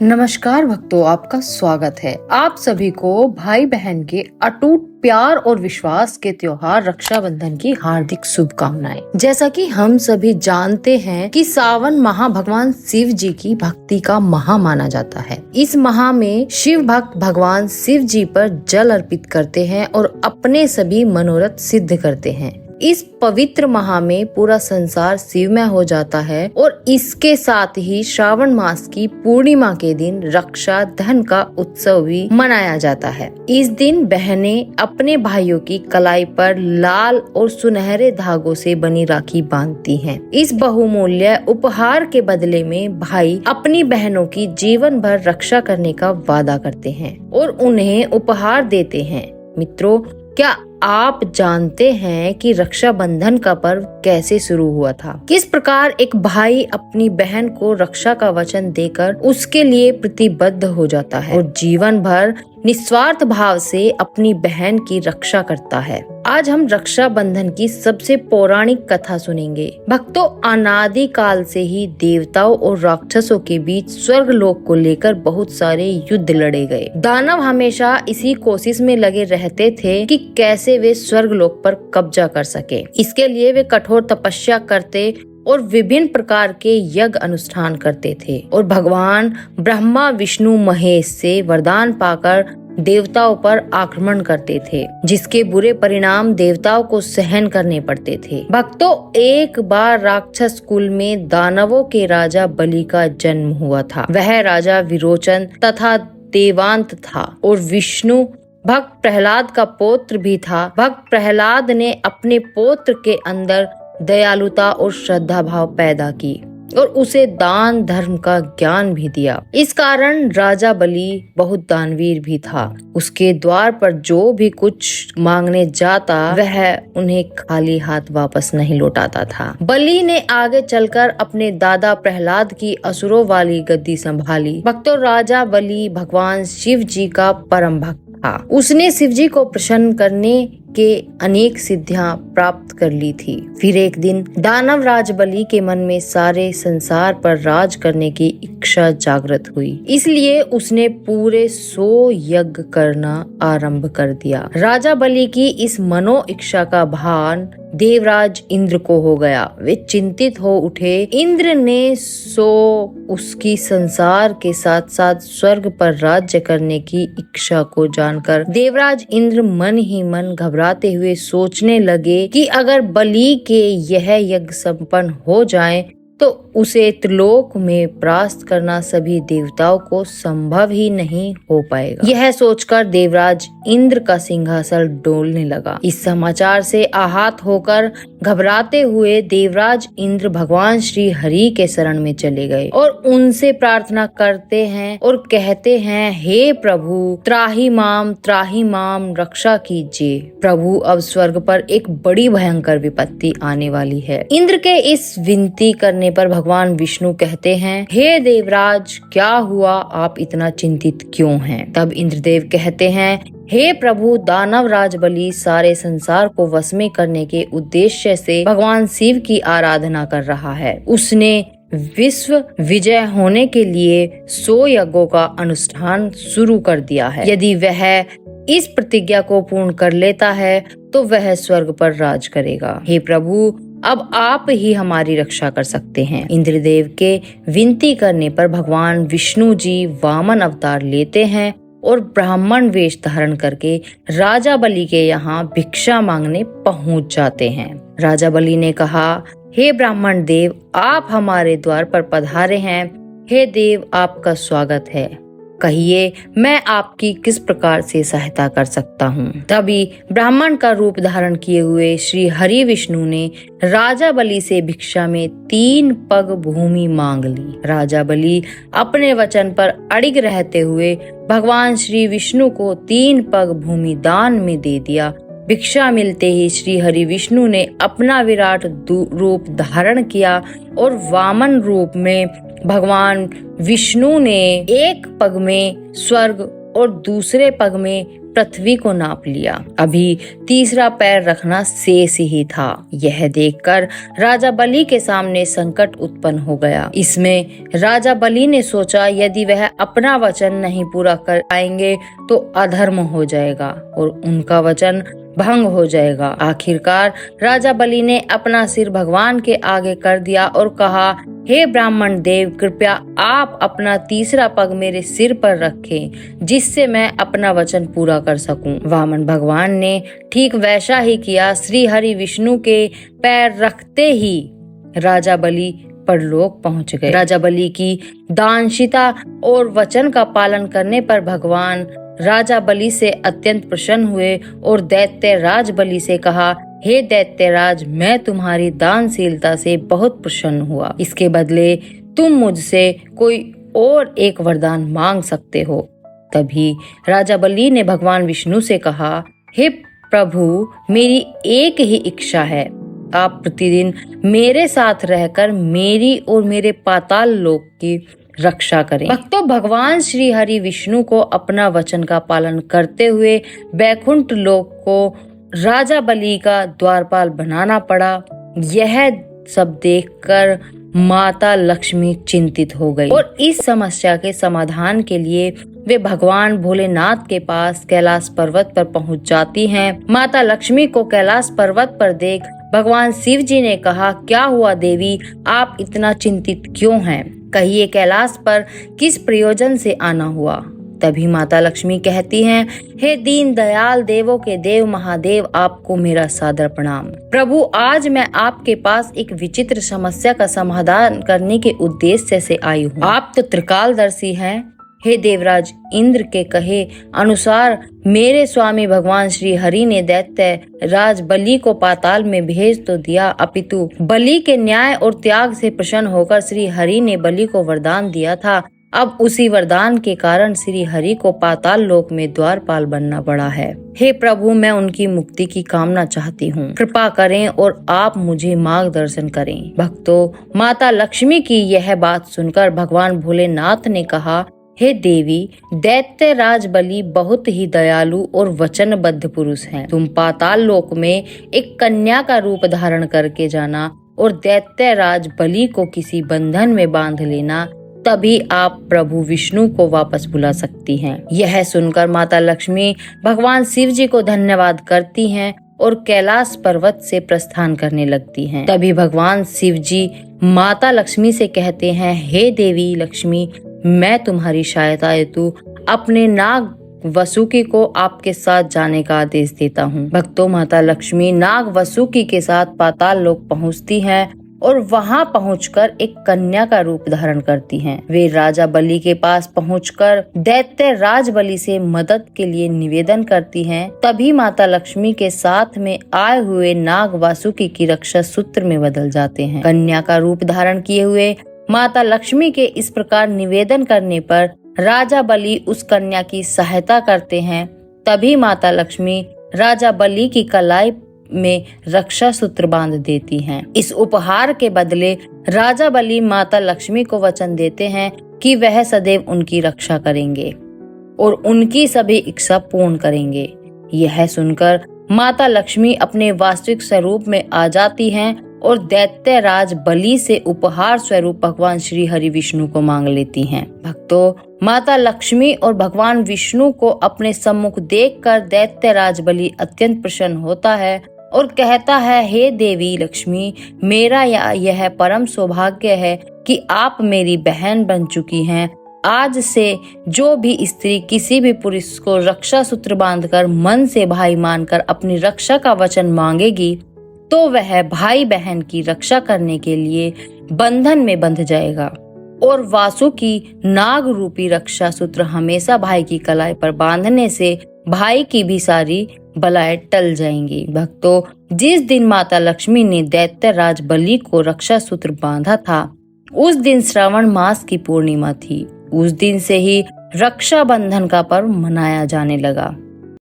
नमस्कार भक्तों, आपका स्वागत है। आप सभी को भाई बहन के अटूट प्यार और विश्वास के त्योहार रक्षाबंधन की हार्दिक शुभकामनाएं। जैसा कि हम सभी जानते हैं कि सावन माह भगवान शिव जी की भक्ति का माह माना जाता है। इस माह में शिव भक्त भगवान शिव जी पर जल अर्पित करते हैं और अपने सभी मनोरथ सिद्ध करते हैं। इस पवित्र माह में पूरा संसार शिवमय हो जाता है और इसके साथ ही श्रावण मास की पूर्णिमा के दिन रक्षा धन का उत्सव भी मनाया जाता है। इस दिन बहनें अपने भाइयों की कलाई पर लाल और सुनहरे धागों से बनी राखी बांधती हैं। इस बहुमूल्य उपहार के बदले में भाई अपनी बहनों की जीवन भर रक्षा करने का वादा करते हैं और उन्हें उपहार देते हैं। मित्रों, क्या आप जानते हैं कि रक्षाबंधन का पर्व कैसे शुरू हुआ था? किस प्रकार एक भाई अपनी बहन को रक्षा का वचन देकर उसके लिए प्रतिबद्ध हो जाता है और जीवन भर निस्वार्थ भाव से अपनी बहन की रक्षा करता है। आज हम रक्षाबंधन की सबसे पौराणिक कथा सुनेंगे। भक्तों, अनादि काल से ही देवताओं और राक्षसों के बीच स्वर्ग लोक को लेकर बहुत सारे युद्ध लड़े गए। दानव हमेशा इसी कोशिश में लगे रहते थे कि कैसे वे स्वर्ग लोक पर कब्जा कर सके। इसके लिए वे कठोर तपस्या करते और विभिन्न प्रकार के यज्ञ अनुष्ठान करते थे और भगवान ब्रह्मा विष्णु महेश से वरदान पाकर देवताओं पर आक्रमण करते थे, जिसके बुरे परिणाम देवताओं को सहन करने पड़ते थे। भक्तों, एक बार राक्षस कुल में दानवों के राजा बलि का जन्म हुआ था। वह राजा विरोचन तथा देवांत था और विष्णु भक्त प्रहलाद का पौत्र भी था। भक्त प्रहलाद ने अपने पौत्र के अंदर दयालुता और श्रद्धा भाव पैदा की और उसे दान धर्म का ज्ञान भी दिया। इस कारण राजा बलि बहुत दानवीर भी था। उसके द्वार पर जो भी कुछ मांगने जाता वह उन्हें खाली हाथ वापस नहीं लौटाता था। बलि ने आगे चलकर अपने दादा प्रहलाद की असुरों वाली गद्दी संभाली। भक्तों, राजा बलि भगवान शिव जी का परम भक्त था। उसने शिव जी को प्रसन्न करने के अनेक सिद्धियां प्राप्त कर ली थी। फिर एक दिन दानव राज बलि के मन में सारे संसार पर राज करने की इच्छा जागृत हुई। इसलिए उसने पूरे 100 यज्ञ करना आरंभ कर दिया। राजा बलि की इस मनो इच्छा का भान देवराज इंद्र को हो गया। वे चिंतित हो उठे। इंद्र ने उसकी संसार के साथ साथ स्वर्ग पर राज्य करने की इच्छा को जानकर देवराज इंद्र मन ही मन घबराते हुए सोचने लगे कि अगर बलि के यह यज्ञ संपन्न हो जाए तो उसे त्रिलोक में परास्त करना सभी देवताओं को संभव ही नहीं हो पाएगा। यह सोचकर देवराज इंद्र का सिंहासन डोलने लगा। इस समाचार से आहत होकर घबराते हुए देवराज इंद्र भगवान श्री हरि के शरण में चले गए और उनसे प्रार्थना करते हैं और कहते हैं, हे प्रभु, त्राहि माम रक्षा कीजिए। प्रभु, अब स्वर्ग पर एक बड़ी भयंकर विपत्ति आने वाली है। इंद्र के इस विनती करने पर भगवान विष्णु कहते हैं, हे देवराज, क्या हुआ? आप इतना चिंतित क्यों हैं? तब इंद्रदेव कहते हैं, हे प्रभु, दानव राज बलि सारे संसार को वश में करने के उद्देश्य से भगवान शिव की आराधना कर रहा है। उसने विश्व विजय होने के लिए 100 यज्ञों का अनुष्ठान शुरू कर दिया है। यदि वह इस प्रतिज्ञा को पूर्ण कर लेता है तो वह स्वर्ग पर राज करेगा। हे प्रभु, अब आप ही हमारी रक्षा कर सकते हैं। इंद्रदेव के विनती करने पर भगवान विष्णु जी वामन अवतार लेते हैं और ब्राह्मण वेश धारण करके राजा बलि के यहाँ भिक्षा मांगने पहुँच जाते हैं। राजा बलि ने कहा, हे ब्राह्मण देव, आप हमारे द्वार पर पधारे हैं। हे देव, आपका स्वागत है। कहिए, मैं आपकी किस प्रकार से सहायता कर सकता हूँ? तभी ब्राह्मण का रूप धारण किए हुए श्री हरि विष्णु ने राजा बलि से भिक्षा में 3 पग भूमि मांग ली। राजा बलि अपने वचन पर अड़िग रहते हुए भगवान श्री विष्णु को 3 पग भूमि दान में दे दिया। भिक्षा मिलते ही श्री हरि विष्णु ने अपना विराट रूप धारण किया और वामन रूप में भगवान विष्णु ने एक पग में स्वर्ग और दूसरे पग में पृथ्वी को नाप लिया। अभी तीसरा पैर रखना शेष ही था। यह देखकर राजा बलि के सामने संकट उत्पन्न हो गया। इसमें राजा बलि ने सोचा, यदि वह अपना वचन नहीं पूरा कर पाएंगे तो अधर्म हो जाएगा और उनका वचन भंग हो जाएगा। आखिरकार राजा बलि ने अपना सिर भगवान के आगे कर दिया और कहा, हे ब्राह्मण देव, कृपया आप अपना तीसरा पग मेरे सिर पर रखें, जिससे मैं अपना वचन पूरा कर सकूं। वामन भगवान ने ठीक वैसा ही किया। श्री हरि विष्णु के पैर रखते ही राजा बलि परलोक पहुंच गए। राजा बलि की दानशीलता और वचन का पालन करने पर भगवान राजा बलि से अत्यंत प्रसन्न हुए और दैत्यराज बलि से कहा, हे दैत्यराज, मैं तुम्हारी दानशीलता से बहुत प्रसन्न हुआ। इसके बदले तुम मुझसे कोई और एक वरदान मांग सकते हो। तभी राजा बलि ने भगवान विष्णु से कहा, हे प्रभु, मेरी एक ही इच्छा है, आप प्रतिदिन मेरे साथ रहकर मेरी और मेरे पाताल लोक की रक्षा करें। भक्तों, भगवान श्री हरि विष्णु को अपना वचन का पालन करते हुए बैकुंठ लोक को राजा बलि का द्वारपाल बनाना पड़ा। यह सब देखकर माता लक्ष्मी चिंतित हो गई और इस समस्या के समाधान के लिए वे भगवान भोलेनाथ के पास कैलाश पर्वत पर पहुंच जाती हैं। माता लक्ष्मी को कैलाश पर्वत पर देख भगवान शिव जी ने कहा, क्या हुआ देवी, आप इतना चिंतित क्यों हैं? कहिए कैलाश पर किस प्रयोजन से आना हुआ? तभी माता लक्ष्मी कहती हैं, हे दीन दयाल देवों के देव महादेव, आपको मेरा सादर प्रणाम। प्रभु, आज मैं आपके पास एक विचित्र समस्या का समाधान करने के उद्देश्य से आई हूँ। आप तो त्रिकालदर्शी हैं। हे देवराज इंद्र के कहे अनुसार मेरे स्वामी भगवान श्री हरि ने दैत्य राज बलि को पाताल में भेज तो दिया, अपितु बलि के न्याय और त्याग से प्रसन्न होकर श्री हरि ने बलि को वरदान दिया था। अब उसी वरदान के कारण श्री हरि को पाताल लोक में द्वारपाल बनना पड़ा है। हे प्रभु, मैं उनकी मुक्ति की कामना चाहती हूँ, कृपा करें और आप मुझे मार्गदर्शन करें। भक्तों, माता लक्ष्मी की यह बात सुनकर भगवान भोलेनाथ ने कहा, हे देवी, दैत्य राज बलि बहुत ही दयालु और वचनबद्ध पुरुष हैं। तुम पाताल लोक में एक कन्या का रूप धारण करके जाना और दैत्य राज बलि को किसी बंधन में बांध लेना, तभी आप प्रभु विष्णु को वापस बुला सकती हैं। यह सुनकर माता लक्ष्मी भगवान शिव जी को धन्यवाद करती हैं और कैलाश पर्वत से प्रस्थान करने लगती हैं। तभी भगवान शिव जी माता लक्ष्मी से कहते हैं, हे देवी लक्ष्मी, मैं तुम्हारी सहायता हेतु अपने नाग वसुकी को आपके साथ जाने का आदेश देता हूँ। भक्तों, माता लक्ष्मी नाग वसुकी के साथ पाताल लोक पहुँचती हैं और वहां पहुंचकर एक कन्या का रूप धारण करती हैं। वे राजा बलि के पास पहुंचकर दैत्य राज बलि से मदद के लिए निवेदन करती हैं। तभी माता लक्ष्मी के साथ में आए हुए नाग वासुकी की रक्षा सूत्र में बदल जाते हैं। कन्या का रूप धारण किए हुए माता लक्ष्मी के इस प्रकार निवेदन करने पर राजा बलि उस कन्या की सहायता करते हैं। तभी माता लक्ष्मी राजा बलि की कलाई में रक्षा सूत्र बांध देती हैं। इस उपहार के बदले राजा बलि माता लक्ष्मी को वचन देते हैं कि वह सदैव उनकी रक्षा करेंगे और उनकी सभी इच्छा पूर्ण करेंगे। यह सुनकर माता लक्ष्मी अपने वास्तविक स्वरूप में आ जाती हैं और दैत्य राज बलि से उपहार स्वरूप भगवान श्री हरि विष्णु को मांग लेती हैं। भक्तों, माता लक्ष्मी और भगवान विष्णु को अपने सम्मुख देखकर दैत्य राज बलि अत्यंत प्रसन्न होता है और कहता है, हे देवी लक्ष्मी, मेरा यह परम सौभाग्य है कि आप मेरी बहन बन चुकी हैं। आज से जो भी स्त्री किसी भी पुरुष को रक्षा सूत्र बांधकर मन से भाई मानकर अपनी रक्षा का वचन मांगेगी, तो वह भाई बहन की रक्षा करने के लिए बंधन में बंध जाएगा और वासुकी नाग रूपी रक्षा सूत्र हमेशा भाई की कलाई पर बांधने से भाई की भी सारी बलाएं टल जाएंगी। भक्तों, जिस दिन माता लक्ष्मी ने दैत्य राज बलि को रक्षा सूत्र बांधा था, उस दिन श्रावण मास की पूर्णिमा थी। उस दिन से ही रक्षा बंधन का पर्व मनाया जाने लगा।